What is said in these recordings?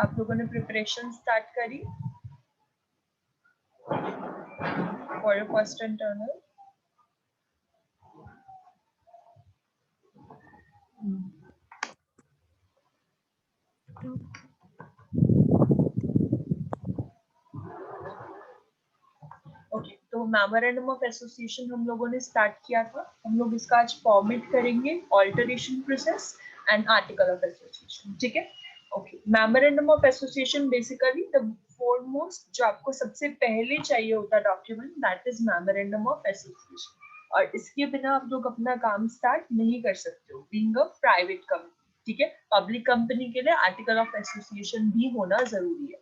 आप लोगों ने प्रिपरेशन स्टार्ट करी for your first internal? Okay, तो मेमोरेंडम ऑफ एसोसिएशन हम लोगों ने स्टार्ट किया था। हम लोग इसका आज फॉर्मेट करेंगे, alteration process and article of association. ठीक है, okay. Memorandum of association basically the foremost जो आपको सबसे पहले चाहिए होता है document, that is memorandum of association. और इसके बिना आप लोग अपना काम स्टार्ट नहीं कर सकते हो, बीइंग अ प्राइवेट कंपनी। ठीक है, पब्लिक कंपनी के लिए आर्टिकल ऑफ एसोसिएशन भी होना जरूरी है।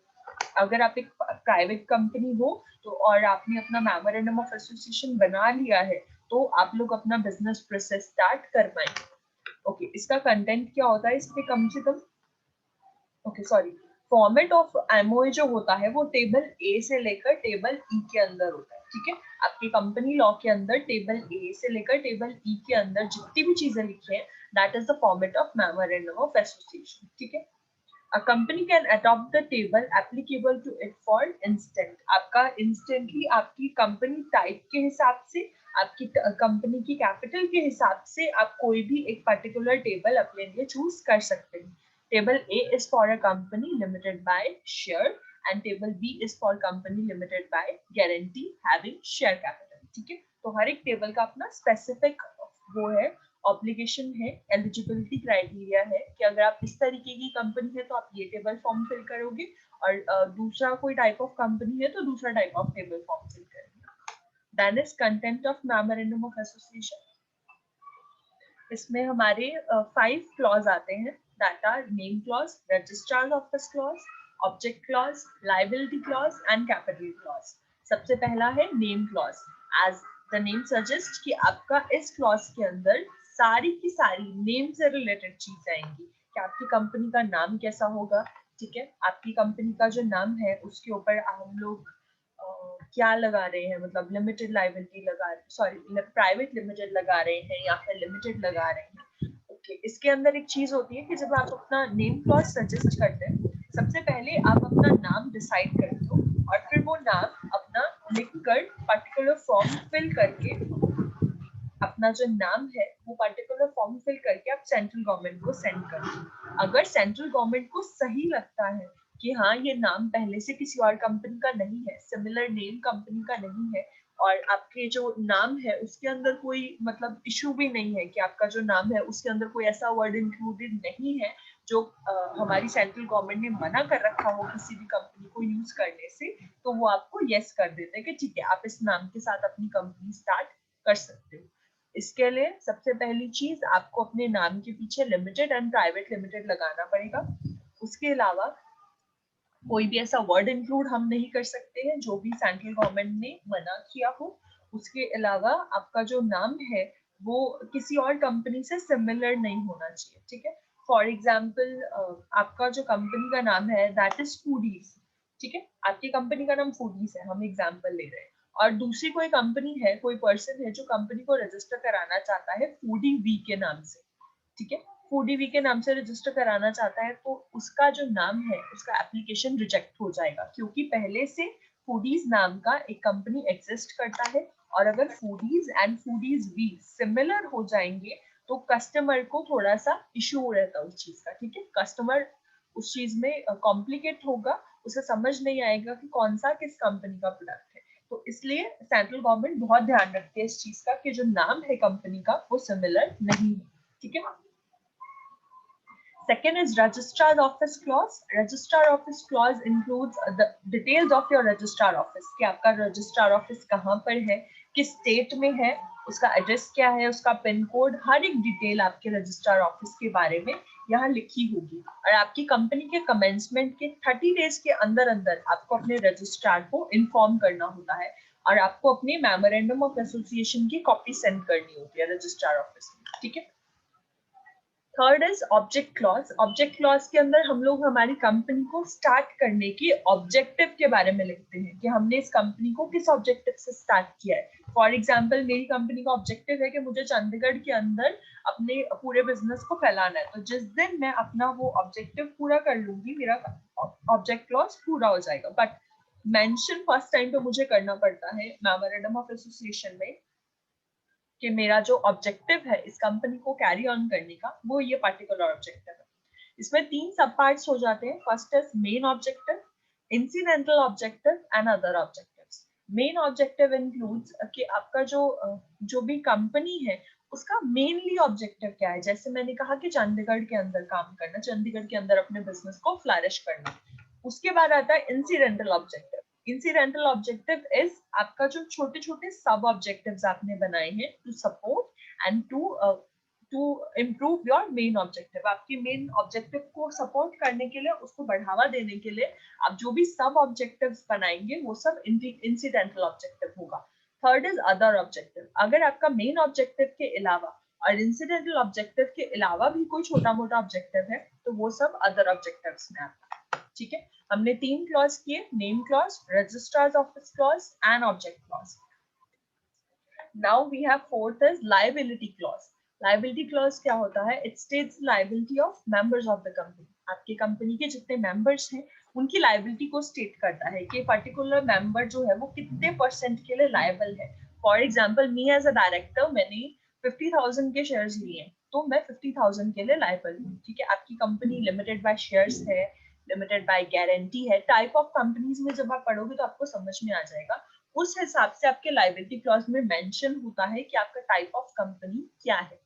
अगर आप एक प्राइवेट कंपनी हो तो और आपने अपना मेमोरेंडम ऑफ एसोसिएशन बना लिया है तो आप लोग अपना बिजनेस प्रोसेस स्टार्ट कर पाएंगे। ओके, इसका कंटेंट क्या होता है इस पे कम से कम, okay sorry, format of MOA जो होता है वो टेबल ए से लेकर टेबल ई के अंदर होता है। ठीक है, आपकी कंपनी लॉ के अंदर टेबल ए से लेकर टेबल ई के अंदर जितनी भी चीजें लिखी है that is the format of memorandum of association. ठीक है, A company can adopt the table applicable to it for instant. आपका instantly आपकी कंपनी टाइप के हिसाब से, आपकी कंपनी की कैपिटल के हिसाब से आप कोई भी एक पर्टिकुलर टेबल अपने लिए चूज कर सकते हैं। Table A is for a company limited by share and table B is for company limited by guarantee having share capital. ठीक है, तो हर एक टेबल का अपना स्पेसिफिक वो है, ऑब्लिगेशन है, एलिजिबिलिटी क्राइटेरिया है कि अगर आप इस तरीके की कंपनी है तो आप ये टेबल फॉर्म फिल करोगे और दूसरा कोई टाइप ऑफ कंपनी है तो दूसरा type of table form fill करेंगे। Then is content of memorandum of association. इसमें हमारे 5 क्लॉज आते हैं, that are name clause, registrar office clause, object clause, liability clause and capital clause. सबसे पहला है name clause. As the name suggest कि आपका इस क्लॉज के अंदर सारी की सारी नेम से रिलेटेड चीज आएंगी कि आपकी कंपनी का नाम कैसा होगा। ठीक है, आपकी कंपनी का जो नाम है उसके ऊपर हम लोग क्या लगा रहे हैं, मतलब लिमिटेड लायबिलिटी लगा, सॉरी प्राइवेट लिमिटेड लगा रहे हैं या फिर लिमिटेड लगा रहे हैं। ओके, इसके अंदर एक चीज होती है कि जब आप अपना नेम क्लॉज सजेस्ट करते हैं सबसे पहले आप अपना नाम डिसाइड करते हो और फिर वो नाम अपना लिखकर पर्टिकुलर फॉर्म फिल करके, अपना जो नाम है वो पर्टिकुलर फॉर्म फिल करके आप सेंट्रल गवर्नमेंट को सेंड कर दो। अगर सेंट्रल गवर्नमेंट को सही लगता है कि हाँ ये नाम पहले से किसी और कंपनी का नहीं है, सिमिलर नेम कंपनी का नहीं है और आपके जो नाम है उसके अंदर कोई मतलब इशू भी नहीं है कि आपका जो नाम है उसके अंदर कोई ऐसा वर्ड इंक्लूडेड नहीं है जो हमारी सेंट्रल गवर्नमेंट ने मना कर रखा हो किसी भी कंपनी को यूज करने से, तो वो आपको यस कर देते हैं कि ठीक है आप इस नाम के साथ अपनी कंपनी स्टार्ट कर सकते हो। इसके लिए सबसे पहली चीज आपको अपने नाम के पीछे लिमिटेड एंड प्राइवेट लिमिटेड लगाना पड़ेगा। उसके अलावा कोई भी ऐसा वर्ड इंक्लूड हम नहीं कर सकते हैं जो भी सेंट्रल गवर्नमेंट ने मना किया हो। उसके अलावा आपका जो नाम है वो किसी और कंपनी से सिमिलर नहीं होना चाहिए। ठीक है, फॉर एग्जाम्पल आपका जो कंपनी का नाम है दैट इज फूडीज। ठीक है, आपकी कंपनी का नाम फूडीज है, हम एग्जाम्पल ले रहे हैं, और दूसरी कोई कंपनी है, कोई पर्सन है जो कंपनी को रजिस्टर कराना चाहता है फूडी वी के नाम से। ठीक है, फूडी वी के नाम से रजिस्टर कराना चाहता है तो उसका जो नाम है उसका एप्लीकेशन रिजेक्ट हो जाएगा क्योंकि पहले से फूडीज नाम का एक कंपनी एग्जिस्ट करता है और अगर foodies and foodies we similar हो जाएंगे तो कस्टमर को थोड़ा सा इशू रहता है उस चीज का। ठीक है, कस्टमर उस चीज में कॉम्प्लिकेट होगा, उसे समझ नहीं आएगा कि कौन सा किस कंपनी का प्रोडक्ट है। तो इसलिए सेंट्रल गवर्नमेंट बहुत ध्यान रखती है इस चीज का कि जो नाम है कंपनी का वो सिमिलर नहीं है। ठीक है, second is registrar's office clause. Registrar office clause includes the details of your registrar office कि आपका registrar office कहाँ पर है, किस स्टेट में है, उसका एड्रेस क्या है, उसका पिन कोड, हर एक डिटेल आपके रजिस्ट्रार ऑफिस के बारे में यहाँ लिखी होगी। और आपकी कंपनी के कमेंसमेंट के 30 डेज के अंदर अंदर आपको अपने रजिस्ट्रार को इन्फॉर्म करना होता है और आपको अपने मेमोरेंडम ऑफ एसोसिएशन की कॉपी सेंड करनी होती है रजिस्ट्रार ऑफिस में। ठीक है, third is object clause. Object clause के अंदर हम लोग हमारी कंपनी को स्टार्ट करने के ऑब्जेक्टिव के बारे में लिखते हैं कि हमने इस कंपनी को किस ऑब्जेक्टिव से स्टार्ट किया है। फॉर एग्जाम्पल मेरी कंपनी का ऑब्जेक्टिव है कि मुझे चंडीगढ़ के अंदर अपने पूरे बिजनेस को फैलाना है, तो जिस दिन मैं अपना वो ऑब्जेक्टिव पूरा कर लूंगी मेरा ऑब्जेक्ट क्लॉज पूरा हो जाएगा। बट मेंशन फर्स्ट टाइम तो मुझे करना पड़ता है मेमोरेंडम ऑफ एसोसिएशन में कि मेरा जो ऑब्जेक्टिव है इस कंपनी को कैरी ऑन करने का वो ये पर्टिकुलर ऑब्जेक्टिव है। इसमें 3 सब पार्ट्स हो जाते हैं। First is main objective, incidental objective and other objectives. Main objective includes कि आपका जो भी कंपनी है उसका मेनली ऑब्जेक्टिव क्या है। जैसे मैंने कहा कि चंडीगढ़ के अंदर काम करना, चंडीगढ़ के अंदर अपने बिजनेस को फ्लरिश करना। उसके बाद आता है incidental objective. Incidental objective is आपका जो छोटे छोटे सब ऑब्जेक्टिव्स आपने बनाए हैं to support and to improve your main objective. आपके मेन ऑब्जेक्टिव को सपोर्ट करने के लिए, उसको बढ़ावा देने के लिए आप जो भी सब ऑब्जेक्टिव्स बनाएंगे वो सब इंसिडेंटल ऑब्जेक्टिव होगा। Third is other objective. अगर आपका मेन ऑब्जेक्टिव के अलावा और इंसिडेंटल ऑब्जेक्टिव के अलावा भी कोई छोटा मोटा ऑब्जेक्टिव है तो वो सब अदर ऑब्जेक्टिव्स में आता है। ठीक है, हमने 3 क्लॉज किए, name clause, registrar's office clause and object clause. Now we have fourth is liability clause. Liability clause क्या होता है? It states liability of members of the company. आपकी कंपनी के जितने मेंबर्स हैं उनकी लायबिलिटी को स्टेट करता है कि पर्टिकुलर मेंबर जो है वो कितने परसेंट के लिए लायबल है। For example me as a director मैंने 50,000 के शेयर्स लिए हैं तो मैं 50,000 के लिए लायबल हूँ। ठीक है, आपकी कंपनी लिमिटेड बाय शेयर्स है, लिमिटेड बाय गारंटी है। टाइप ऑफ कंपनीज में जब आप पढ़ोगे तो आपको समझ में आ जाएगा। उस हिसाब से आपके लायबिलिटी क्लॉज में मेंशन होता है कि आपका टाइप ऑफ कंपनी क्या है।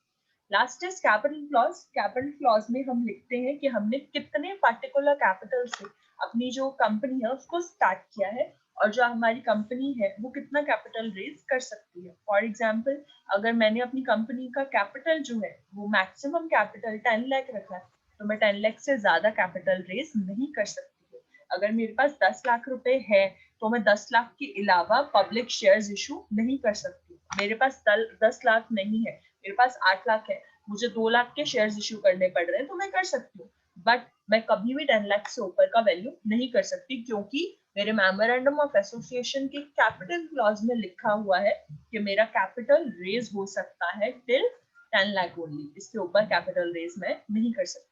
Last is capital clause. Capital clause में हम लिखते हैं कि हमने कितने पर्टिकुलर कैपिटल से अपनी जो कंपनी है उसको स्टार्ट किया है और जो हमारी कंपनी है वो कितना कैपिटल रेज कर सकती है। फॉर एग्जाम्पल अगर मैंने अपनी कंपनी का कैपिटल जो है वो मैक्सिमम कैपिटल 10 लाख रखा है तो मैं 10 लाख से ज्यादा कैपिटल रेज नहीं कर सकती। अगर मेरे पास 10 लाख रुपए है तो मैं 10 लाख के अलावा पब्लिक शेयर्स इशू नहीं कर सकती। मेरे पास 10 लाख नहीं है, मेरे पास 8 लाख है, मुझे 2 लाख के शेयर्स इशू करने पड़ रहे हैं तो मैं कर सकती हूँ। बट मैं कभी भी 10 लाख से ऊपर का वैल्यू नहीं कर सकती क्योंकि मेरे मेमोरेंडम ऑफ एसोसिएशन के कैपिटल क्लॉज में लिखा हुआ है कि मेरा कैपिटल रेज हो सकता है टिल 10 लाख ओनली। इसके ऊपर कैपिटल रेज मैं नहीं कर सकती।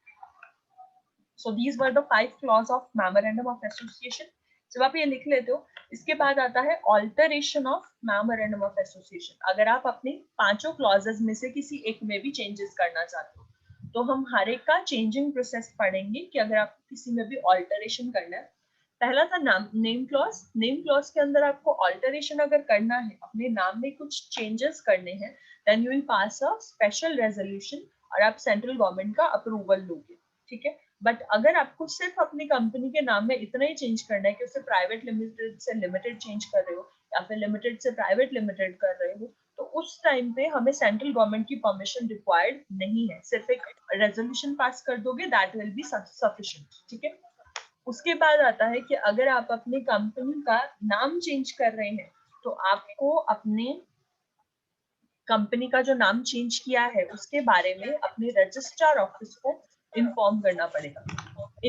So these were the 5 clause of memorandum of association. जब आप ये लिख लेते हो इसके बाद आता है alteration of memorandum of association. अगर आप अपने 5 क्लॉजेस में से किसी एक में भी चेंजेस करना चाहते हो तो हम हर एक का चेंजिंग प्रोसेस पढ़ेंगे कि अगर आपको किसी में भी ऑल्टरेशन करना है। पहला था नाम नेम क्लॉज। नेम क्लॉज के अंदर आपको ऑल्टरेशन अगर करना है, अपने नाम में कुछ चेंजेस करने हैं, then you will pass a special resolution और आप सेंट्रल गवर्नमेंट का अप्रूवल लोगे। ठीक है, बट अगर आपको सिर्फ अपनी कंपनी के नाम में इतना ही चेंज करना है कि उसे प्राइवेट लिमिटेड से लिमिटेड चेंज कर रहे हो या फिर लिमिटेड से प्राइवेट लिमिटेड कर रहे हो तो उस टाइम पे हमें सेंट्रल गवर्नमेंट की परमिशन रिक्वायर्ड नहीं है। सिर्फ एक रेजोल्यूशन पास कर दोगे, दैट विल बी सफिशिएंट। ठीक है, उसके बाद आता है कि अगर आप अपनी कंपनी का नाम चेंज कर रहे हैं तो आपको अपने कंपनी का जो नाम चेंज किया है उसके बारे में अपने रजिस्ट्रार ऑफिस को इन्फॉर्म करना पड़ेगा।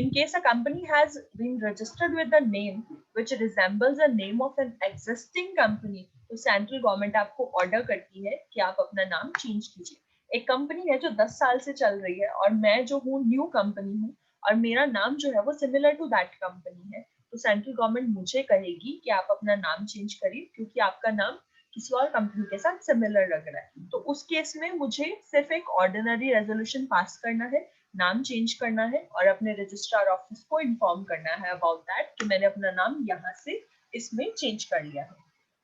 In case a company has been registered with a name which resembles the name of an existing company, तो सेंट्रल गवर्नमेंट आपको ऑर्डर करती है कि आप अपना नाम चेंज कीजिए। एक कंपनी है जो 10 साल से चल रही है और मैं जो हूँ न्यू कंपनी हूँ और मेरा नाम जो है वो सिमिलर टू दैट कंपनी है तो सेंट्रल गवर्नमेंट मुझे कहेगी कि आप अपना नाम चेंज करिए क्योंकि आपका नाम किसी और कंपनी के साथ सिमिलर लग रहा है। तो उस केस में मुझे सिर्फ एक ऑर्डिनरी रेजोल्यूशन पास करना है, नाम चेंज करना है और अपने रजिस्ट्रार ऑफिस को इन्फॉर्म करना है अबाउट दैट कि मैंने अपना नाम यहाँ से इसमें चेंज कर लिया है।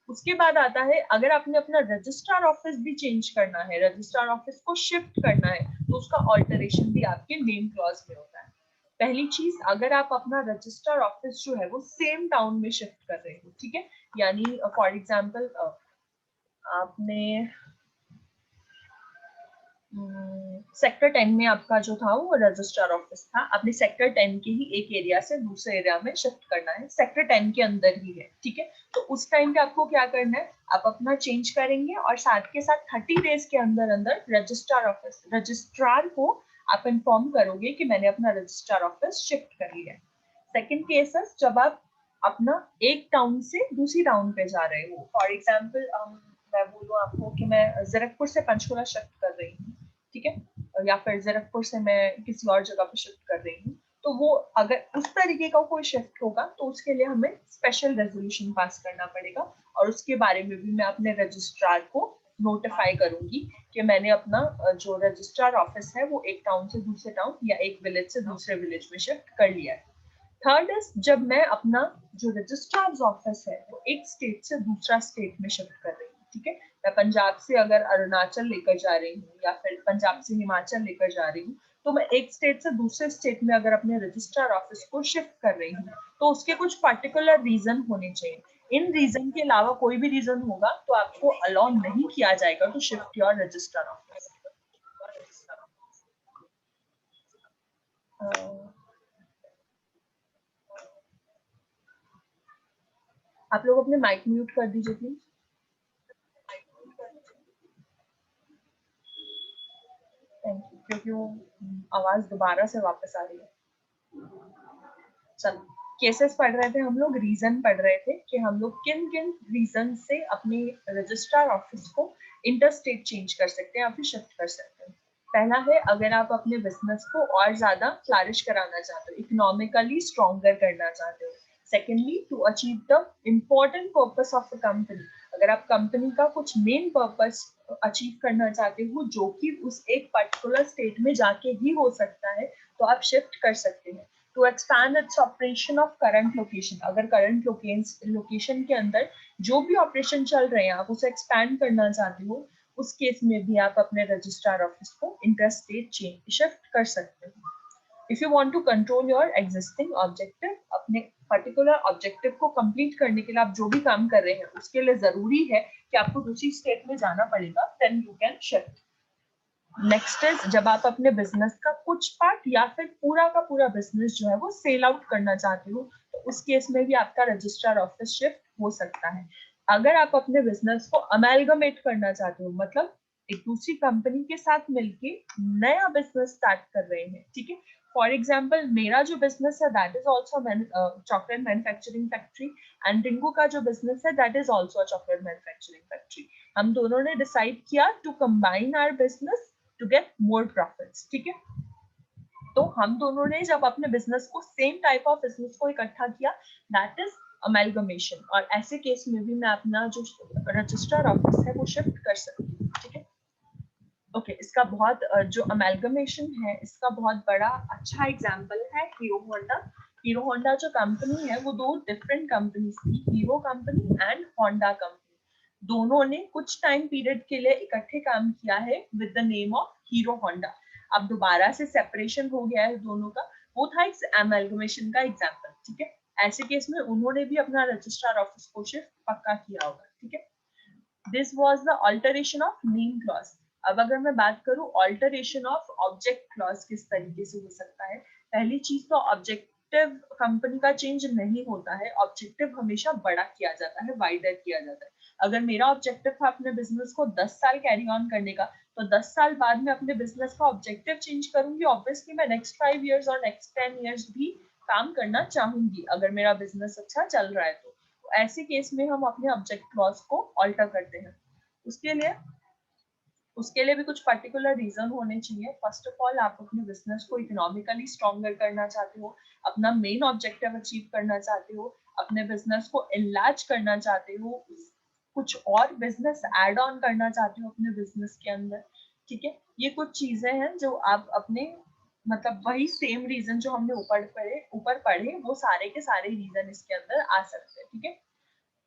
उसके बाद आता है अगर आपने अपना रजिस्ट्रार ऑफिस भी चेंज करना है, रजिस्ट्रार ऑफिस को शिफ्ट करना है तो उसका ऑल्टरेशन भी आपके नेम क्लॉज में होता है। पहली चीज, अगर आप अपना रजिस्ट्रार ऑफिस जो है वो सेम टाउन में शिफ्ट कर रहे हो, ठीक है, यानी फॉर एग्जांपल आपने सेक्टर 10 में आपका जो था वो रजिस्ट्रार ऑफिस था, आपने सेक्टर 10 के ही एक एरिया से दूसरे एरिया में शिफ्ट करना है, सेक्टर 10 के अंदर ही है। ठीक है, तो उस टाइम पे आपको क्या करना है, आप अपना चेंज करेंगे और साथ के साथ 30 डेज के अंदर अंदर रजिस्ट्रार को आप इन्फॉर्म करोगे कि मैंने अपना रजिस्ट्रार ऑफिस शिफ्ट कर लिया है। सेकेंड केस है जब आप अपना एक टाउन से दूसरी टाउन पे जा रहे हो। फॉर एग्जाम्पल मैं बोलूँ आपको कि मैं ज़ीरकपुर से पंचकुला शिफ्ट कर रही हूँ, ठीक है, या फिर ज़ीरकपुर से मैं किसी और जगह पे शिफ्ट कर रही हूँ, तो वो अगर उस तरीके का कोई शिफ्ट होगा तो उसके लिए हमें स्पेशल रेजोल्यूशन पास करना पड़ेगा, और उसके बारे में भी मैं अपने रजिस्ट्रार को नोटिफाई करूंगी कि मैंने अपना जो रजिस्ट्रार ऑफिस है वो एक टाउन से दूसरे टाउन या एक विलेज से दूसरे विलेज में शिफ्ट कर लिया है। थर्ड इज जब मैं अपना जो रजिस्ट्रार ऑफिस है वो एक स्टेट से दूसरा स्टेट में शिफ्ट कर रही हूँ, ठीक है, मैं पंजाब से अगर अरुणाचल लेकर जा रही हूँ या फिर पंजाब से हिमाचल लेकर जा रही हूँ, तो मैं एक स्टेट से दूसरे स्टेट में अगर अपने रजिस्ट्रार ऑफिस को शिफ्ट कर रही हूँ तो उसके कुछ पर्टिकुलर रीजन होने चाहिए। इन रीजन के अलावा कोई भी रीजन होगा तो आपको अलाउ नहीं किया जाएगा to shift your registrar office. आप लोग अपने माइक म्यूट कर दीजिए प्लीज। थैंक यू, क्योंकि वो आवाज दोबारा से वापस आ रही है। चलो, केसेस पढ़ रहे थे हम लोग, रीजन पढ़ रहे थे कि हम लोग किन किन रीजन से अपने रजिस्ट्रार ऑफिस को इंटरस्टेट चेंज कर सकते हैं या फिर शिफ्ट कर सकते हैं। पहला है अगर आप अपने बिजनेस को और ज्यादा फ्लरिश कराना चाहते हो, इकोनॉमिकली स्ट्रॉन्गर करना चाहते हो। Secondly to achieve the important purpose of the company, अगर आप कंपनी का कुछ मेन पर्पस अचीव करना चाहते हो जो कि उस एक पर्टिकुलर स्टेट में जाके ही हो सकता है, तो आप शिफ्ट कर सकते हैं। To expand its operation of current location, अगर करंट लोकेशन के अंदर जो भी ऑपरेशन चल रहे हैं आप उसे एक्सपैंड करना चाहते हो, उस केस में भी आप अपने रजिस्ट्रार ऑफिस को इंटरस्टेट चेंज शिफ्ट कर सकते हो। If you want to control your existing objective, अपने पर्टिकुलर ऑब्जेक्टिव को कंप्लीट करने के लिए आप जो भी काम कर रहे हैं उसके लिए जरूरी है कि आपको दूसरी स्टेट में जाना पड़ेगा, then you can shift. Next is जब आप अपने बिजनेस का कुछ पार्ट या फिर पूरा का पूरा बिजनेस जो है वो सेल आउट करना चाहते हो, तो उस केस में भी आपका रजिस्ट्रार ऑफिस शिफ्ट हो सकता है। अगर आप अपने बिजनेस को अमेलगमेट करना चाहते हो, मतलब एक दूसरी कंपनी के साथ मिलके नया बिजनेस स्टार्ट कर रहे हैं, ठीक है, फॉर एग्जाम्पल मेरा जो बिजनेस है that is also chocolate manufacturing factory, and Rinku का जो बिजनेस है that is also chocolate manufacturing factory. हम दोनों ने डिसाइड किया to combine our business to get more profits, ठीक है। तो हम दोनों ने जब अपने बिजनेस को सेम टाइप ऑफ बिजनेस को इकट्ठा किया, दैट इज अमेलगमेशन, और ऐसे केस में भी मैं अपना जो रजिस्ट्रार ऑफिस है वो शिफ्ट कर सकती हूँ, ठीक है। ओके, इसका बहुत जो अमेलगमेशन है इसका बहुत बड़ा अच्छा एग्जांपल है हीरो होंडा। हीरो होंडा जो कंपनी है वो दो डिफरेंट कंपनीज थी, hero company and Honda company. दोनों ने कुछ टाइम पीरियड के लिए इकट्ठे काम किया है with the name of hero Honda. अब दोबारा से सेपरेशन हो गया है दोनों का, वो था एक अमेलगमेशन का एग्जांपल, ठीक है। ऐसे केस में उन्होंने भी अपना रजिस्ट्रार ऑफिस को शिफ्ट पक्का किया होगा, ठीक है। This was the alteration of name clause. अब अगर मैं बात करूं अल्टरेशन ऑफ ऑब्जेक्ट क्लॉज किस तरीके से हो सकता है, पहली चीज तो ऑब्जेक्टिव कंपनी का चेंज नहीं होता है, ऑब्जेक्टिव हमेशा बड़ा किया जाता है, वाइडर किया जाता है। अगर मेरा ऑब्जेक्टिव था अपने बिजनेस को 10 साल कैरी ऑन करने का, तो 10 साल बाद में अपने बिजनेस का ऑब्जेक्टिव चेंज करूंगी, ऑब्वियसली मैं नेक्स्ट 5 इयर्स और नेक्स्ट 10 इयर्स भी काम करना चाहूंगी अगर मेरा बिजनेस अच्छा चल रहा है तो ऐसे केस में हम अपने ऑब्जेक्ट क्लॉज को ऑल्टर करते हैं। उसके लिए उसके लिए भी कुछ पर्टिकुलर रीजन होने चाहिए। फर्स्ट ऑफ ऑल आप अपने बिजनेस को इकोनॉमिकली स्ट्रॉन्गर करना चाहते हो, अपना मेन ऑब्जेक्टिव अचीव करना चाहते हो, अपने बिजनेस को इनलार्ज करना चाहते हो, कुछ और बिजनेस ऐड ऑन करना चाहते हो अपने बिजनेस के अंदर, ठीक है। ये कुछ चीजें हैं जो आप अपने मतलब वही सेम रीजन जो हमने ऊपर पढ़े वो सारे के सारे रीजन इसके अंदर आ सकते हैं, ठीक है।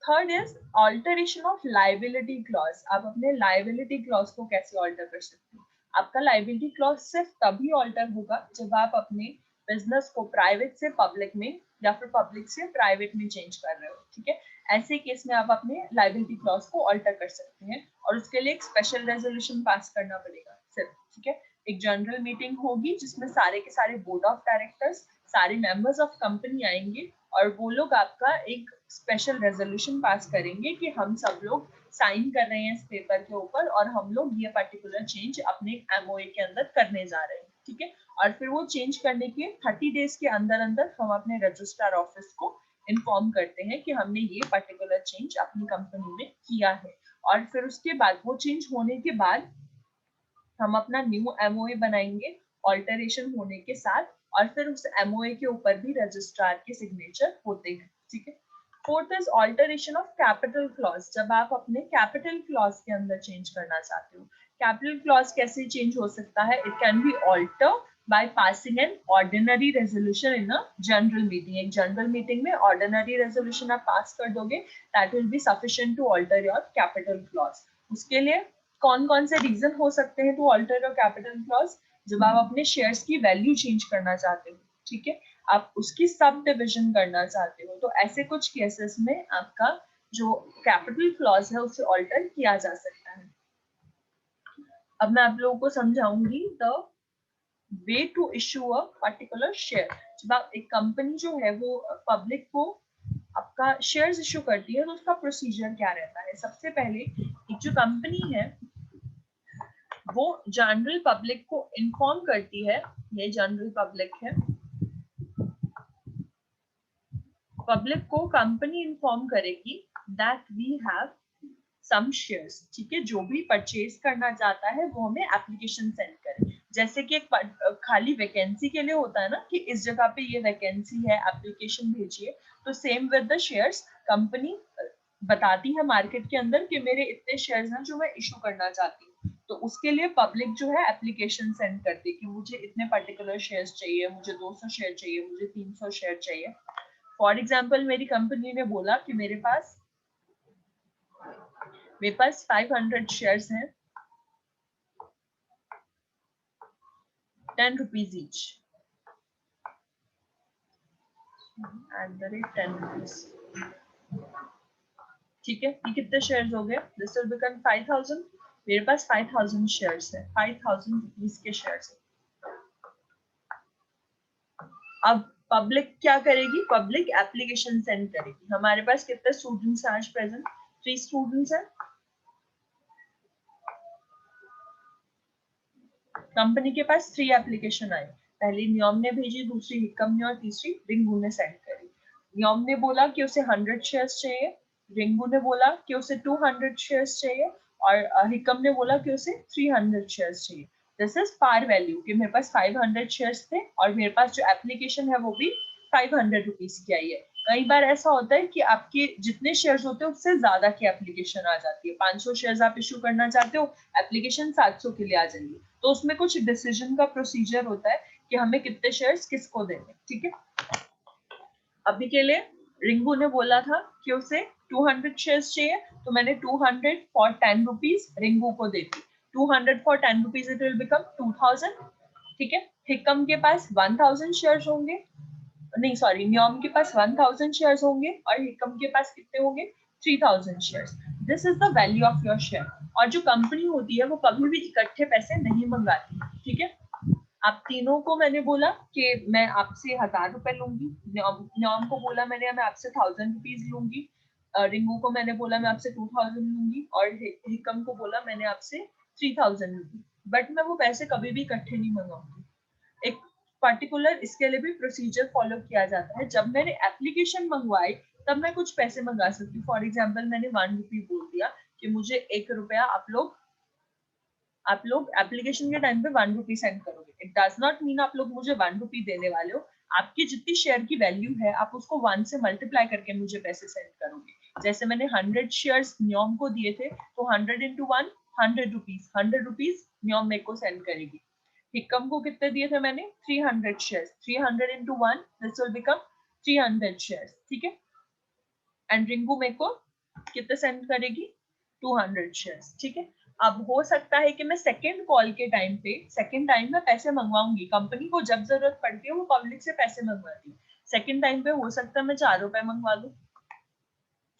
Third is alteration of liability clause. आप अपने लाइबिलिटी क्लॉज को कैसे ऑल्टर कर सकते हो? आपका लाइबिलिटी क्लॉज सिर्फ तभी ऑल्टर होगा जब आप अपने बिजनेस को प्राइवेट से पब्लिक में या फिर पब्लिक से प्राइवेट में चेंज कर रहे हो, ठीक है। ऐसे केस में आप अपने लाइबिलिटी क्लॉज को ऑल्टर कर सकते हैं और उसके लिए एक स्पेशल रेजोल्यूशन पास करना पड़ेगा सिर्फ, ठीक है। एक जनरल मीटिंग होगी जिसमें सारे के सारे बोर्ड ऑफ डायरेक्टर्स, सारे मेंबर्स ऑफ कंपनी आएंगे और वो लोग आपका एक स्पेशल रेजोल्यूशन पास करेंगे कि हम सब लोग साइन कर रहे हैं इस पेपर के ऊपर और हम लोग ये पर्टिकुलर चेंज अपने एमओए के अंदर करने जा रहे हैं, ठीक है। और फिर वो चेंज करने के 30 डेज के अंदर अंदर हम अपने रजिस्ट्रार ऑफिस को इन्फॉर्म करते हैं कि हमने ये पर्टिकुलर चेंज अपनी कंपनी में किया है। और फिर उसके बाद वो चेंज होने के बाद हम अपना न्यू एमओए बनाएंगे ऑल्टरेशन होने के साथ, और फिर उस एमओए के ऊपर भी रजिस्ट्रार के सिग्नेचर होते हैं, ठीक है। Fourth is alteration of capital clause, जब आप अपने कैपिटल क्लॉज के अंदर चेंज करना चाहते हो। कैपिटल क्लॉज कैसे चेंज हो सकता है? It can be alter by passing an ordinary resolution in a general meeting. एक जनरल मीटिंग में ऑर्डिनरी रेजोल्यूशन आप पास कर दोगे, that will be sufficient to alter your capital clause. उसके लिए कौन कौन से रीजन हो सकते हैं to alter your capital clause? जब आप अपने शेयर्स की वैल्यू चेंज करना चाहते हो, ठीक है, आप उसकी सब डिविजन करना चाहते हो, तो ऐसे कुछ केसेस में आपका जो कैपिटल क्लॉज है उसे ऑल्टर किया जा सकता है। अब मैं आप लोगों को समझाऊंगी the way to issue a particular share. जब आप एक कंपनी जो है वो पब्लिक को आपका शेयर्स इशू करती है तो उसका प्रोसीजर क्या रहता है? सबसे पहले एक जो कंपनी है वो जनरल पब्लिक को इन्फॉर्म करती है, ये जनरल पब्लिक है, पब्लिक को कंपनी इन्फॉर्म करेगी that we have some shares, ठीक है। जो भी परचेज करना चाहता है वो हमें एप्लीकेशन सेंड करे। जैसे कि एक खाली वैकेंसी के लिए होता है ना कि इस जगह पे ये वैकेंसी है, एप्लीकेशन भेजिए, तो same with the shares company बताती है मार्केट के अंदर कि मेरे इतने शेयर्स हैं जो मैं इशू करना चाहती हूँ, तो उसके लिए पब्लिक जो है एप्लीकेशन सेंड करती है कि मुझे इतने पर्टिकुलर शेयर्स चाहिए, मुझे 200 शेयर चाहिए, मुझे 300 शेयर चाहिए। फॉर एग्जाम्पल मेरी कंपनी ने बोला कि मेरे पास 500 शेयर्स हैं, 10 रुपीज ईच, @10 रुपीज, ठीक है। ये कितने शेयर्स हो गए? This will become 5000। मेरे पास 5000 शेयर्स है, 5000 रुपीज के शेयर्स है। अब पब्लिक क्या करेगी? पब्लिक एप्लीकेशन सेंड करेगी। हमारे पास कितने स्टूडेंट्स हैं आज प्रेजेंट? 3 स्टूडेंट्स हैं। कंपनी के पास 3 एप्लीकेशन आए, पहली न्योम ने भेजी, दूसरी हिकम ने, और तीसरी रिंगू ने सेंड करी। न्योम ने बोला कि उसे 100 शेयर्स चाहिए, रिंगू ने बोला कि उसे 200 शेयर्स चाहिए, और हिकम ने बोला कि उसे 300 शेयर्स चाहिए। दिस इज पार वैल्यू कि मेरे पास 500 शेयर्स थे और मेरे पास जो एप्लीकेशन है वो भी 500 रुपीज की आई है। कई बार ऐसा होता है कि आपके जितने शेयर्स होते हैं उससे ज्यादा की एप्लीकेशन आ जाती है। 500 शेयर्स आप इशू करना चाहते हो, एप्लीकेशन 700 के लिए आ जाएंगी, तो उसमें कुछ डिसीजन का प्रोसीजर होता है कि हमें कितने शेयर्स किसको देने, ठीक है। अभी के लिए रिंगू ने बोला था कि उसे 200 शेयर्स चाहिए, तो मैंने 200 फॉर 10 रुपीज रिंगू को दे दी। 200 for 10 rupees it will become 2000, ठीक है। हिकम के पास 1000 शेयर्स होंगे, नहीं सॉरी, न्योम के पास 1000 शेयर्स होंगे और हिकम के पास कितने होंगे? 3000 shares. This is the value of your share. और जो कंपनी होती है वो कभी भी इकट्ठे पैसे नहीं मंगाती, ठीक है। आप तीनों को मैंने बोला कि मैं आपसे 1000 रुपए लूंगी, न्योम को बोला मैंने मैं आपसे 1000 रुपीज लूंगी, रिंगू को मैंने बोला मैं आपसे 2000 लूंगी, और हिकम को बोला मैंने आपसे 3000 लूंगी, बट मैं वो पैसे कभी भी इकट्ठे नहीं मंगाऊंगी। एक पर्टिकुलर इसके लिए भी प्रोसीजर फॉलो किया जाता है। जब मैंने एप्लीकेशन मंगवाई तब मैं कुछ पैसे मंगा सकती हूँ। फॉर एग्जाम्पल मैंने 1 रुपी बोल दिया कि मुझे 1 रुपया आप लोग एप्लीकेशन के टाइम पे 1 रुपी सेंड करोगे। इट डज नॉट मीन आप लोग मुझे 1 रुपी देने वाले हो। आपकी जितनी शेयर की वैल्यू है आप उसको 1 से मल्टीप्लाई करके मुझे पैसे सेंड करोगे। जैसे मैंने 100 शेयर्स न्योम को दिए थे, तो 100 इंटू 1 100 रुपीज, 100 रुपीज न्योम मेरे को सेंड करेगी। हिकम को कितने दिए थे मैंने? 300 shares, 300 into 1 this will become 300 shares, ठीक है। एंड रिंगू मेरे को कितने सेंड करेगी? 200 शेयर्स, ठीक है। अब हो सकता है कि मैं सेकेंड कॉल के टाइम पे सेकेंड टाइम में पैसे मंगवाऊंगी। कंपनी को जब जरूरत पड़ती है वो पब्लिक से पैसे मंगवाती है। सेकेंड टाइम पे हो सकता है मैं 4 रुपए मंगवा लूं,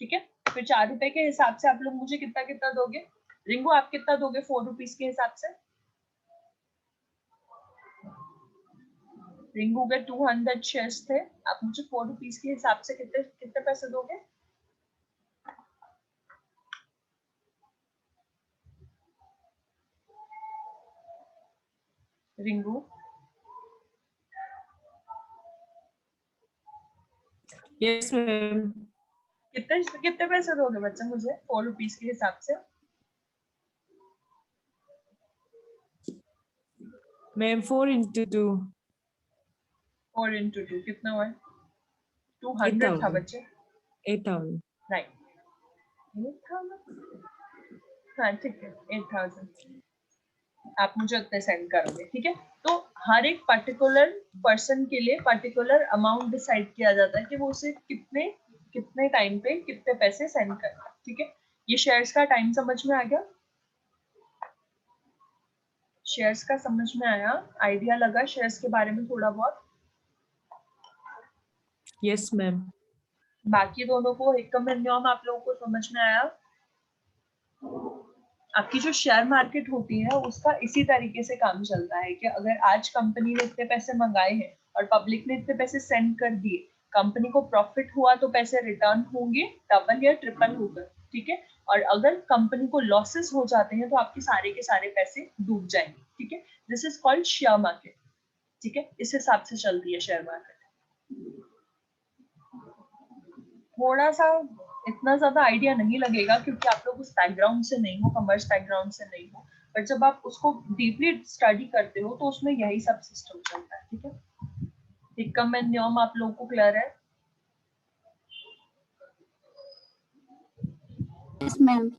ठीक है। फिर 4 रुपए के हिसाब से आप लोग मुझे कितना कितना दोगे? रिंगू आप कितना दोगे 4 रुपीज के हिसाब से? रिंगू के 200 शेयर्स थे, आप मुझे 4 रुपीज के हिसाब से कितने कितने पैसे दोगे? Ringu yes ma'am. कितने कितने पैसे दोगे बच्चा मुझे 4 रुपीज के हिसाब से? मैम 4 into 2 4 into 2 कितना हुआ? 200 था 8,000 बच्चे। 8,000 राइट, 8,000। हाँ ठीक है, 8,000 आप मुझे उतने सेंड करोगे, ठीक है। तो हर एक पर्टिकुलर पर्सन के लिए पर्टिकुलर अमाउंट डिसाइड किया जाता है कि वो उसे कितने कितने टाइम पे कितने पैसे सेंड करना है, ठीक है। ये शेयर्स का टाइम समझ में आ गया? शेयर्स का समझ में आया? आइडिया लगा शेयर्स के बारे में थोड़ा बहुत? Yes ma'am. बाकी दोनों को एक नियम आप लोगों को समझ में आया? आपकी जो शेयर मार्केट होती है उसका इसी तरीके से काम चलता है कि अगर आज कंपनी ने इतने पैसे मंगाए हैं और पब्लिक ने इतने पैसे सेंड कर दिए, कंपनी को प्रॉफिट हुआ तो पैसे रिटर्न होंगे, डबल या ट्रिपल होकर, ठीक है। और अगर कंपनी को लॉसेस हो जाते हैं तो आपके सारे के सारे पैसे डूब जाएंगे, ठीक है। This is called share market, ठीक है। इस हिसाब से चलती है शेयर मार्केट। थोड़ा सा इतना ज्यादा आइडिया नहीं लगेगा क्योंकि आप लोग उस बैकग्राउंड से नहीं हो, कॉमर्स बैकग्राउंड से नहीं हो, पर जब आप उसको डीपली स्टडी करते हो तो उसमें यही सब सिस्टम चलता है, ठीक है। इक्कम एंड नियम आप लोगों को क्लियर है? Yes ma'am.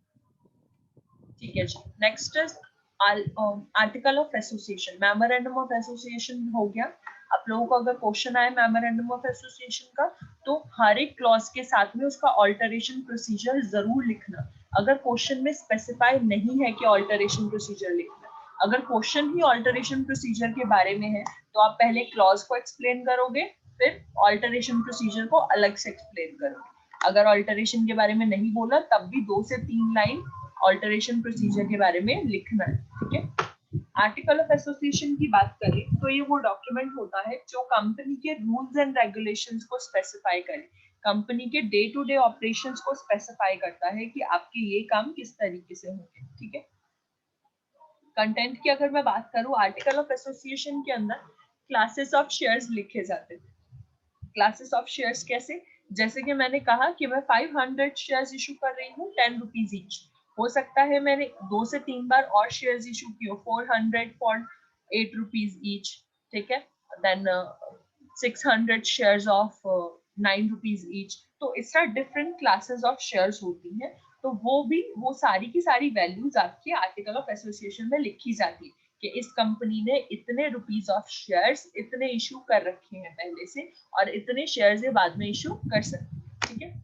ठीक है जी। Next is article of association, memorandum of association हो गया। आप लोगों को अगर क्वेश्चन आए मेमोरेंडम ऑफ एसोसिएशन का तो हर एक क्लॉज के साथ में उसका ऑल्टरेशन प्रोसीजर जरूर लिखना। अगर क्वेश्चन में स्पेसिफाई नहीं है कि ऑल्टरेशन प्रोसीजर लिखना, अगर क्वेश्चन ही ऑल्टरेशन प्रोसीजर के बारे में है तो आप पहले क्लॉज को एक्सप्लेन करोगे, फिर ऑल्टरेशन प्रोसीजर को अलग से एक्सप्लेन करोगे। अगर ऑल्टरेशन के बारे में नहीं बोला तब भी 2 से 3 लाइन ऑल्टरेशन प्रोसीजर के बारे में लिखना है, ठीक है। आर्टिकल ऑफ एसोसिएशन की बात करें तो ये वो डॉक्यूमेंट होता है जो कंपनी के रूल्स एंड रेगुलेशंस को स्पेसिफाई करे, कंपनी के डे टू डे ऑपरेशंस को स्पेसिफाई करता है कि आपके ये काम किस तरीके से होंगे, ठीक है। कंटेंट की अगर मैं बात करूं, आर्टिकल ऑफ एसोसिएशन के अंदर क्लासेस ऑफ शेयर्स लिखे जाते हैं। क्लासेस ऑफ शेयर्स कैसे? जैसे कि मैंने कहा कि मैं 500 शेयर्स इशू कर रही हूँ 10 रुपीज ईच। हो सकता है मैंने 2 से 3 बार और शेयर्स इशू की हो 400 फॉर 8 रुपीज ईच, ठीक है। Then 600 shares of 9 rupees each. तो इस तरह डिफरेंट क्लासेस ऑफ शेयर्स होती हैं। तो वो सारी की सारी वैल्यूज आपके आर्टिकल ऑफ एसोसिएशन में लिखी जाती है कि इस कंपनी ने इतने रुपीज ऑफ शेयर्स इतने इशू कर रखे हैं पहले से और इतने शेयर्स ये बाद में इशू कर सकते हैं, ठीक है।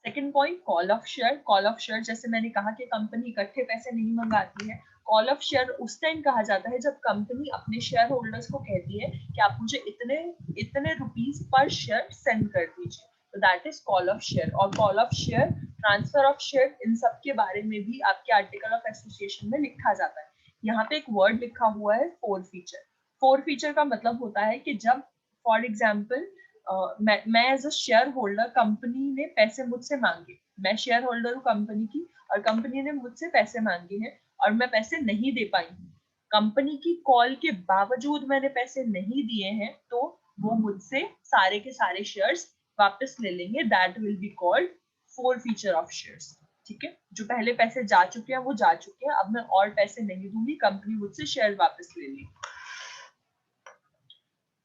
Second point, call of share. Call of share जैसे मैंने कहा कि कंपनी इकट्ठे पैसे नहीं मंगाती है। कॉल ऑफ शेयर उस टाइम कहा जाता है जब कंपनी अपने शेयर होल्डर्स को कहती है कि आप मुझे इतने इतने रुपीज पर शेयर सेंड कर दीजिए, तो that is call of share. और call of share, transfer of share, इन सब के बारे में भी आपके आर्टिकल ऑफ एसोसिएशन में लिखा जाता है। यहाँ पे एक वर्ड लिखा हुआ है फोर फीचर। फोर फीचर का मतलब होता है कि जब फॉर एग्जाम्पल मैं as a shareholder, company ने पैसे मुझसे मांगे, मैं शेयर होल्डर हूँ कंपनी की और कंपनी ने मुझसे पैसे मांगे हैं और मैं पैसे नहीं दे पाई हूँ, कंपनी की कॉल के बावजूद मैंने पैसे नहीं दिए हैं, तो वो मुझसे सारे के सारे शेयर्स वापस ले लेंगे। That will be called four feature of shares, ठीक है। जो पहले पैसे जा चुके हैं वो जा चुके हैं, अब मैं और पैसे नहीं दूंगी, कंपनी मुझसे शेयर वापस ले लेगी।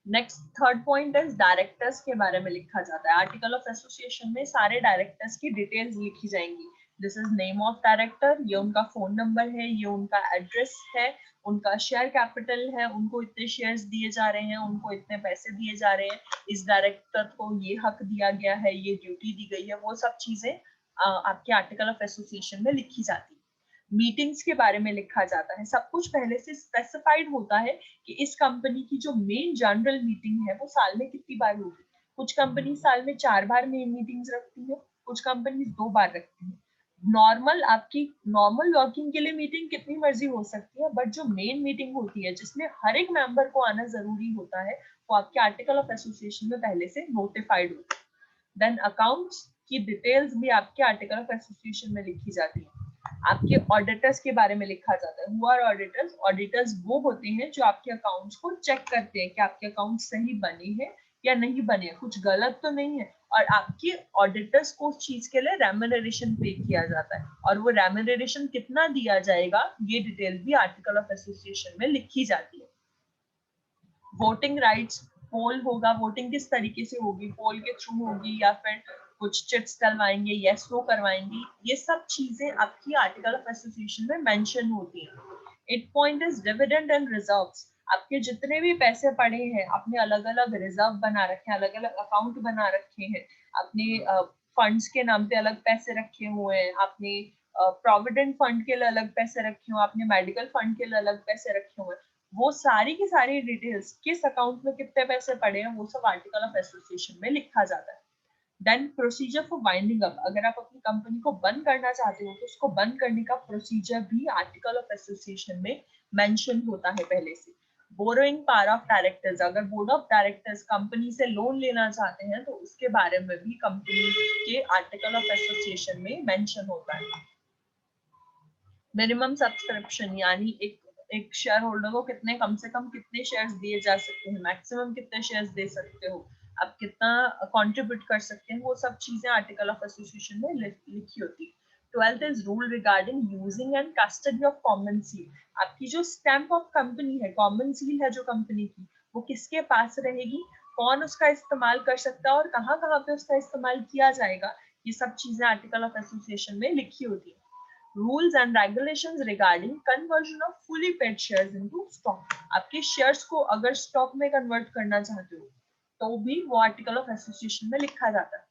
Next third point is directors के बारे में लिखा जाता है। आर्टिकल ऑफ एसोसिएशन में सारे डायरेक्टर्स की डिटेल्स लिखी जाएंगी। This is name of director, ये उनका फोन नंबर है, ये उनका एड्रेस है, उनका शेयर कैपिटल है, उनको इतने शेयर्स दिए जा रहे हैं, उनको इतने पैसे दिए जा रहे हैं, इस डायरेक्टर को ये हक दिया गया है, ये ड्यूटी दी गई है, वो सब चीजें आपके आर्टिकल ऑफ एसोसिएशन में लिखी जाती है। मीटिंग्स के बारे में लिखा जाता है। सब कुछ पहले से स्पेसिफाइड होता है कि इस कंपनी की जो मेन जनरल मीटिंग है वो साल में कितनी बार होगी। कुछ कंपनी साल में 4 बार मेन मीटिंग्स रखती है, कुछ कंपनी 2 बार रखती है। नॉर्मल आपकी नॉर्मल वर्किंग के लिए मीटिंग कितनी मर्जी हो सकती है, बट जो मेन मीटिंग होती है जिसमें हर एक मेंबर को आना जरूरी होता है, वो आपके आर्टिकल ऑफ एसोसिएशन में पहले से नोटिफाइड होता है। देन अकाउंट्स की डिटेल्स भी आपके आर्टिकल ऑफ एसोसिएशन में लिखी जाती है। आपके ऑडिटर्स के बारे में लिखा जाता है। Who are auditors? ऑडिटर्स वो होते हैं जो आपके अकाउंट्स को चेक करते हैं कि आपके अकाउंट सही बने हैं या नहीं बने, कुछ गलत तो नहीं है, और आपकी ऑडिटर्स को उस चीज के लिए रेम्यूनरेशन पे किया जाता है, और वो रेम्यूनरेशन कितना दिया जाएगा ये डिटेल भी आर्टिकल ऑफ एसोसिएशन में लिखी जाती है। वोटिंग राइट्स, पोल होगा, वोटिंग किस तरीके से होगी, पोल के थ्रू होगी या फिर कुछ चिट्स डलवाएंगे, यस नो करवाएंगे, ये सब चीजें आपकी आर्टिकल ऑफ एसोसिएशन में मेंशन होती हैं। 8 point is dividend and reserves, आपके जितने भी पैसे पड़े हैं आपने अलग अलग रिजर्व बना रखे हैं, अलग अलग अकाउंट बना रखे हैं, आपने फंड्स के नाम पे अलग पैसे रखे हुए हैं, आपने प्रोविडेंट फंड के लिए अलग पैसे रखे हुए, आपने मेडिकल फंड के लिए अलग पैसे रखे हुए, वो सारी की सारी डिटेल्स किस अकाउंट में कितने पैसे पड़े हैं वो सब आर्टिकल ऑफ एसोसिएशन में लिखा जाता है। Then procedure for winding up, अगर आप अपनी कंपनी को बंद करना चाहते हो तो उसको बंद करने का प्रोसीजर भी आर्टिकल ऑफ एसोसिएशन में मेंशन होता है पहले से। बोरोइंग पावर ऑफ डायरेक्टर्स, अगर बोर्ड ऑफ डायरेक्टर्स कंपनी से लोन लेना चाहते हैं तो उसके बारे में भी कंपनी के आर्टिकल ऑफ एसोसिएशन में मेंशन होता है। मिनिमम सब्सक्रिप्शन, यानी एक शेयर होल्डर को कितने, कम से कम कितने शेयर्स दिए जा सकते हैं, मैक्सिमम कितने शेयर्स दे सकते हो, आप कितना कंट्रीब्यूट कर सकते हैं, वो सब चीजें आर्टिकल ऑफ एसोसिएशन में लिखी होती है। 12th is rule regarding using and custody of common seal, आपकी जो स्टैंप ऑफ कंपनी है, कॉमन सील है जो कंपनी की, वो किसके पास रहेगी, कौन उसका इस्तेमाल कर सकता है और कहाँ कहाँ पे उसका इस्तेमाल किया जाएगा, ये सब चीजें आर्टिकल ऑफ एसोसिएशन में लिखी होती है। Rules and regulations regarding conversion of fully paid shares into stock, आपके शेयर्स को अगर स्टॉक में कन्वर्ट करना चाहते हो तो भी वो आर्टिकल ऑफ एसोसिएशन में लिखा जाता है।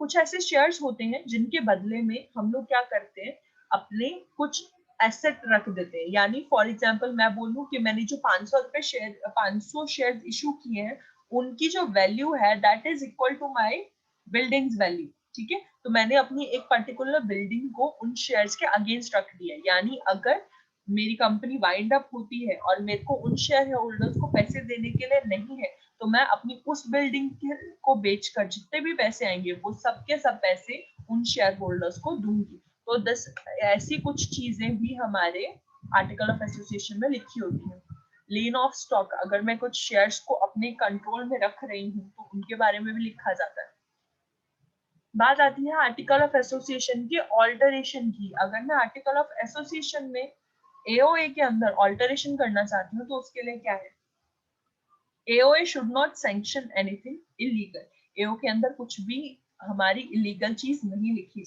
कुछ ऐसे शेयर्स होते हैं जिनके बदले में हम लोग क्या करते हैं, अपने कुछ एसेट रख देते हैं, यानी फॉर एग्जांपल मैं बोलूं कि मैंने जो 500 शेयर इशू किए हैं उनकी जो वैल्यू है that is equal to my buildings value, ठीक है, तो मैंने अपनी एक पर्टिकुलर बिल्डिंग को उन शेयर्स के अगेंस्ट रख दिया, यानी अगर मेरी कंपनी वाइंड अप होती है और मेरे को उन शेयर होल्डर्स को पैसे देने के लिए नहीं है तो मैं अपनी उस बिल्डिंग को बेचकर जितने भी पैसे आएंगे वो सब के सब पैसे उन शेयर होल्डर्स को दूंगी। तो ऐसी कुछ चीजें भी हमारे आर्टिकल ऑफ एसोसिएशन में लिखी होती है। लेन ऑफ स्टॉक, अगर मैं कुछ शेयर्स को अपने कंट्रोल में रख रही हूँ तो उनके बारे में भी लिखा जाता है। बात आती है आर्टिकल ऑफ एसोसिएशन के ऑल्टरेशन की, अगर मैं आर्टिकल ऑफ एसोसिएशन में एओए के अंदर ऑल्टरेशन करना चाहती हूँ तो उसके लिए क्या है, AOA should not sanction anything illegal, AO के अंदर कुछ भी हमारी इलीगल चीज नहीं लिखी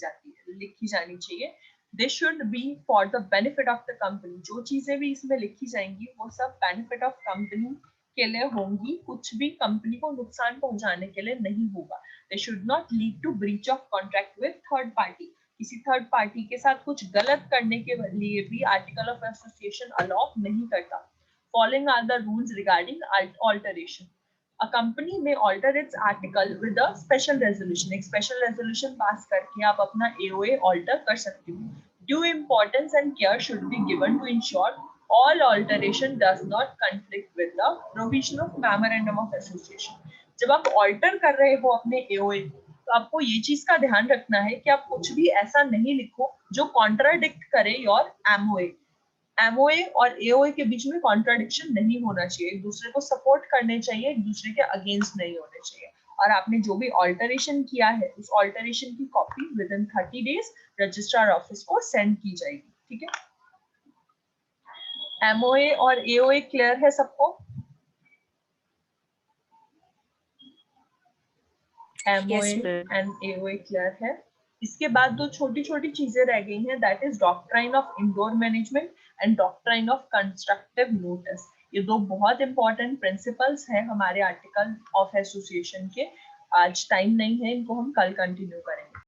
जानी चाहिए। They should be for the benefit of the company, जो चीजें भी इसमें लिखी जाएंगी वो सब बेनिफिट ऑफ कंपनी के लिए होंगी, कुछ भी कंपनी को नुकसान पहुंचाने के लिए नहीं होगा। They should not lead to breach of contract with third party, किसी थर्ड पार्टी के साथ कुछ गलत करने के लिए भी आर्टिकल ऑफ एसोसिएशन अलाउ नहीं करता। Following are the rules regarding alteration. A company may alter its article with a special resolution. एक special resolution pass करके आप अपना AOA alter कर सकते हो. Due importance and care should be given to ensure all alteration does not conflict with the provision of memorandum of association. जब आप alter कर रहे हो अपने AOA तो आपको ये चीज का ध्यान रखना है कि आप कुछ भी ऐसा नहीं लिखो जो contradict करे your MOA. एमओए और एओए के बीच में कॉन्ट्राडिक्शन नहीं होना चाहिए, एक दूसरे को सपोर्ट करने चाहिए, एक दूसरे के अगेंस्ट नहीं होने चाहिए। और आपने जो भी ऑल्टरेशन किया है उस ऑल्टरेशन की copy with in 30 days registrar office को सेंड की जाएगी, ठीक है। एमओए और एओए क्लियर है सबको? एमओए एंड एओए क्लियर है। इसके बाद दो छोटी छोटी चीजें रह गई हैं, that is doctrine of indoor management and doctrine of constructive notice. ये दो बहुत इंपॉर्टेंट प्रिंसिपल्स हैं हमारे आर्टिकल ऑफ एसोसिएशन के। आज टाइम नहीं है, इनको हम कल कंटिन्यू करेंगे।